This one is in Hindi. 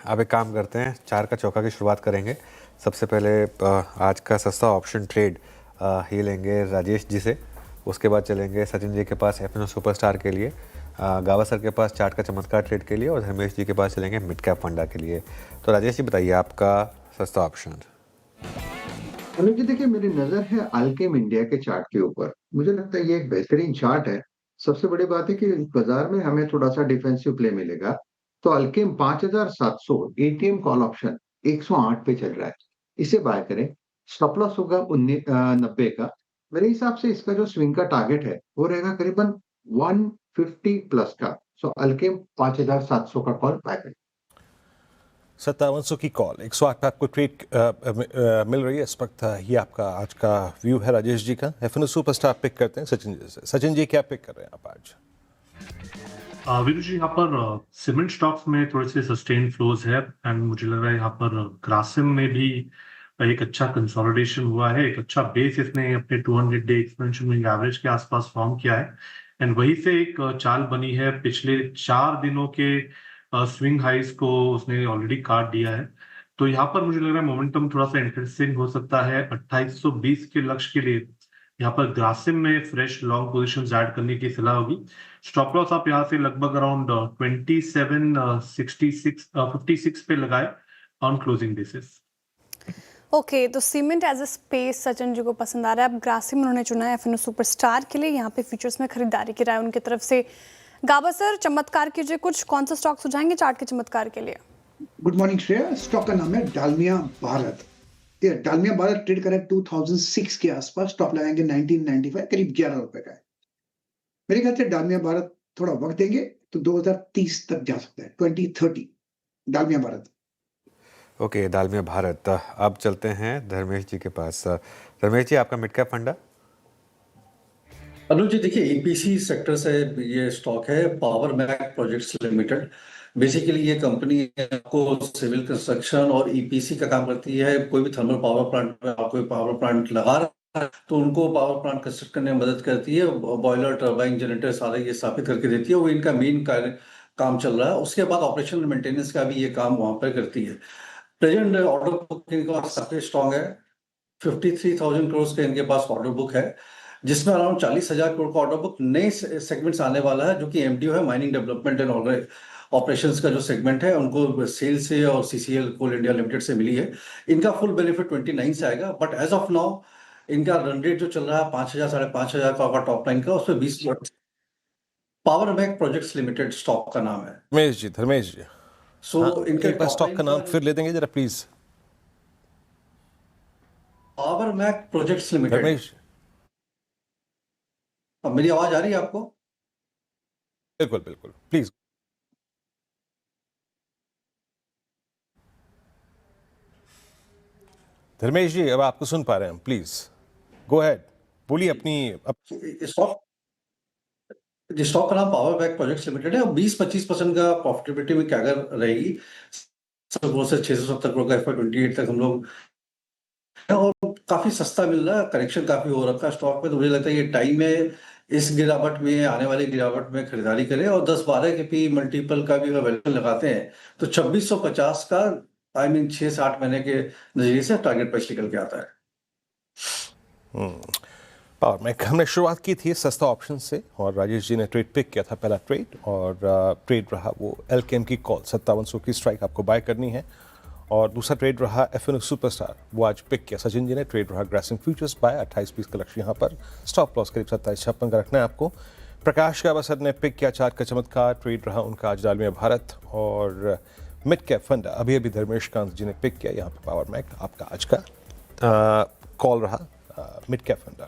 अब एक काम करते हैं, चार का चौका की शुरुआत करेंगे। सबसे पहले आज का सस्ता ऑप्शन ट्रेड ये लेंगे राजेश जी से। उसके बाद चलेंगे सचिन जी के पास एफएनओ सुपरस्टार के लिए, गावा सर के पास चार्ट का चमत्कार ट्रेड के लिए, और धर्मेश जी के पास चलेंगे मिड कैप फंडा के लिए। तो राजेश जी बताइए आपका सस्ता ऑप्शन। अनुज जी, देखिए मेरी नजर है अल्केम इंडिया के चार्ट के ऊपर। मुझे लगता है ये एक बेहतरीन चार्ट है। सबसे बड़ी बात है कि बाजार में हमें थोड़ा सा डिफेंसिव प्ले मिलेगा। तो अल्केम 5700 एटीएम कॉल ऑप्शन 108 पे चल रहा है, इसे बाय करें। स्टॉप लॉस होगा 90 का। मेरे हिसाब से इसका जो स्विंग का टारगेट है वो रहेगा करीबन 150 प्लस का। सो अल्केम 5700 का कॉल बाय करें। 5700 की कॉल 108 पे आपको ट्रेड मिल रही है इस वक्त। ये आपका आज का व्यू है राजेश जी का। एफएनओ सुपरस्टार पिक करते हैं सचिन जी से। सचिन जी क्या पिक कर रहे हैं आप आज? वीरू जी, यहाँ पर सीमेंट स्टॉक्स में थोड़े से सस्टेन फ्लोज है एंड मुझे लग रहा है यहाँ पर ग्रासिम में भी एक अच्छा कंसोलिडेशन हुआ है। एक अच्छा बेस इसने अपने 200 डे एक्सपेंशन मूविंग एवरेज के आसपास फॉर्म किया है एंड वहीं से एक चाल बनी है। पिछले 4 दिनों के स्विंग हाइस को उसने ऑलरेडी काट दिया है। तो यहाँ पर मुझे लग रहा है मोमेंटम थोड़ा सा इंटरेस्टिंग हो सकता है। 2820 के लक्ष्य के लिए यहाँ पर ग्रासिम में फ्रेश लॉन्ग पोजीशंस ऐड करने की सलाह होगी। स्टॉप लॉस आप यहाँ से लगभग अराउंड 56 पे लगाए ऑन क्लोजिंग बेसिस। ओके, तो cement as a space Sachin ji को पसंद आ रहा है। अब ग्रासिम उन्होंने चुना है एफएनओ सुपरस्टार के लिए। यहाँ पे फ्यूचर्स में खरीदारी की राय उनकी तरफ से। गाबा सर, चमत्कार कीजिए कुछ, कौन सा स्टॉक सुझाएंगे चार्ट के चमत्कार के लिए? Good morning Shreya. स्टॉक का नाम है डालमिया भारत। ये डालमिया भारत ट्रेड करे 2006 के आसपास। स्टॉप लगाएंगे 1995, करीब 11 रुपए का है। मेरे ख्याल से डालमिया भारत थोड़ा वक्त देंगे तो 2030 तक जा सकता है, 2030 डालमिया भारत। ओके, दालमिया भारत। अब चलते हैं धर्मेश जी के पास। धर्मेश जी, आपका मिड कैप फंडा? अनुज जी, देखिए ईपीसी सेक्टर से ये स्टॉक है Power Mech Projects Limited. Basically ये कंपनी आपको सिविल कंस्ट्रक्शन और ईपीसी का काम करती है। कोई भी थर्मल पावर प्लांट में आप कोई पावर प्लांट लगा रहा है तो उनको पावर प्लांट कंस्ट्रक्ट करने में मदद करती है। बॉयलर, टर्बाइन, जनरेटर सारे ये स्थापित करके देती है। वो इनका मेन काम चल रहा है। उसके बाद ऑपरेशनल मेंटेनेंस का भी ये काम वहां पर करती है। प्रेजेंट ऑर्डर बुक इनका काफी स्ट्रॉन्ग है। 53,000 करोड़ का इनके पास ऑर्डर बुक है, जिसमें अराउंड 40,000 करोड़ का ऑर्डर बुक नए सेगमेंट्स आने वाला है, जो कि एमडीओ है, माइनिंग डेवलपमेंट एंड ऑपरेशंस का जो सेगमेंट है उनको सेल से और सीसीएल कोल इंडिया लिमिटेड से मिली है। इनका फुल बेनिफिट 29 से आएगा। बट एज ऑफ नाउ इनका रन रेट जो चल रहा है 5,000 5,500 का टॉप लाइन का, उसमें 20 Power Mech Projects Limited stock का नाम है। धर्मेश जी सो इनके एक बार स्टॉक का नाम फिर ले देंगे जरा please? Power Mech Projects Limited. Dharmesh, मेरी आवाज आ रही है आपको? बिल्कुल बिल्कुल, प्लीज। धर्मेश जी, अब आपको सुन पा रहे हैं, प्लीज गो अहेड, बोलिए अपनी स्टॉक का नाम पावर बैक प्रोजेक्ट्स लिमिटेड है और 20-25% का प्रॉफिटेबिलिटी में कैगर रहेगी। वो से 670 करोड़ का FY28 तक हम लोग, और काफी सस्ता मिल रहा है। करेक्शन काफी हो रखा है स्टॉक में, तो मुझे लगता है ये टाइम है इस गिरावट में, आने वाली गिरावट में खरीदारी करें। और 10-12 के पी मल्टीपल का भी वैल्यूएशन लगाते हैं तो 2650 का 6 से 8 महीने के नजरिए से टारगेट प्राइस निकल के आता है। पावर मैक हमने शुरुआत की थी सस्ता ऑप्शन से और राजेश जी ने ट्रेड पिक किया था, पहला ट्रेड, और ट्रेड रहा वो एल्केम की कॉल 5700 की स्ट्राइक आपको बाय करनी है। और दूसरा ट्रेड रहा एफएनओ सुपरस्टार, वो आज पिक किया सचिन जी ने। ट्रेड रहा ग्रासिम फ्यूचर्स बाय 28-20 का लक्ष्य यहाँ पर। स्टॉप लॉस करीब 27-56 का रखना है आपको। प्रकाश कावसर ने पिक किया चार्ट का चमत्कार, ट्रेड रहा उनका आज डालमिया भारत। और मिड कैप फंड अभी अभी धर्मेश कांत जी ने पिक किया यहाँ पर पावर मैक। आपका आज का कॉल रहा मिड कैप फंड।